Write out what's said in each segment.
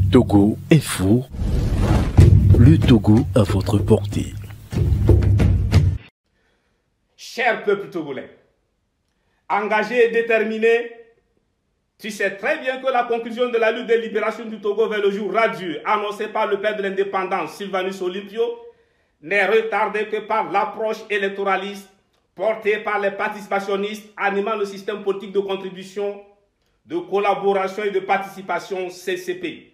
Togo Info, le Togo à votre portée. Cher peuple togolais, engagé et déterminé, tu sais très bien que la conclusion de la lutte de libération du Togo vers le jour radieux, annoncée par le père de l'indépendance, Sylvanus Olympio, n'est retardée que par l'approche électoraliste portée par les participationnistes animant le système politique de contribution, de collaboration et de participation CCP.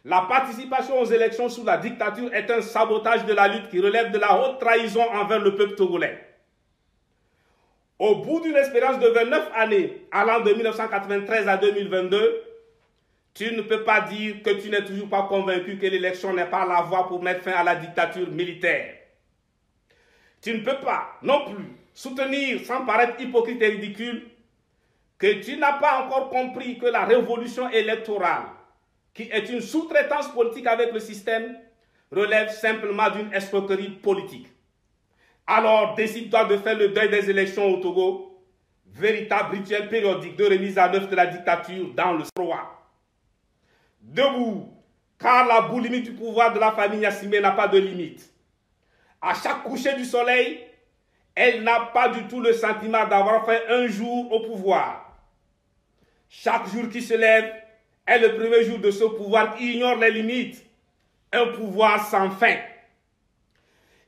La participation aux élections sous la dictature est un sabotage de la lutte qui relève de la haute trahison envers le peuple togolais. Au bout d'une expérience de 29 années, allant de 1993 à 2022, tu ne peux pas dire que tu n'es toujours pas convaincu que l'élection n'est pas la voie pour mettre fin à la dictature militaire. Tu ne peux pas non plus soutenir, sans paraître hypocrite et ridicule, que tu n'as pas encore compris que la révolution électorale, qui est une sous-traitance politique avec le système, relève simplement d'une escroquerie politique. Alors décide-toi de faire le deuil des élections au Togo, véritable rituel périodique de remise à neuf de la dictature dans le Soroa. Debout, car la boulimie du pouvoir de la famille Gnassingbé n'a pas de limite. À chaque coucher du soleil, elle n'a pas du tout le sentiment d'avoir fait un jour au pouvoir. Chaque jour qui se lève est le premier jour de ce pouvoir qui ignore les limites. Un pouvoir sans fin.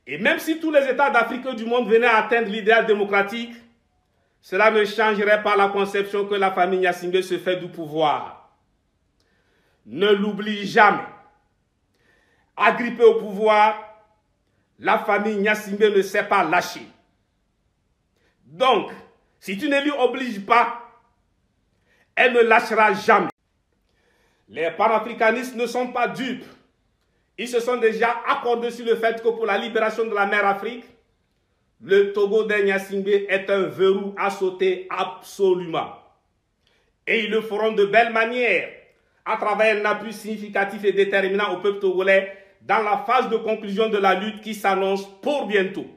Et même si tous les États d'Afrique et du monde venaient à atteindre l'idéal démocratique, cela ne changerait pas la conception que la famille Gnassingbé se fait du pouvoir. Ne l'oublie jamais. Agrippée au pouvoir, la famille Gnassingbé ne s'est pas lâchée. Donc, si tu ne lui obliges pas, elle ne lâchera jamais. Les panafricanistes ne sont pas dupes. Ils se sont déjà accordés sur le fait que pour la libération de la mer Afrique, le Togo des Gnassingbé est un verrou à sauter absolument. Et ils le feront de belle manière, à travers un appui significatif et déterminant au peuple togolais dans la phase de conclusion de la lutte qui s'annonce pour bientôt.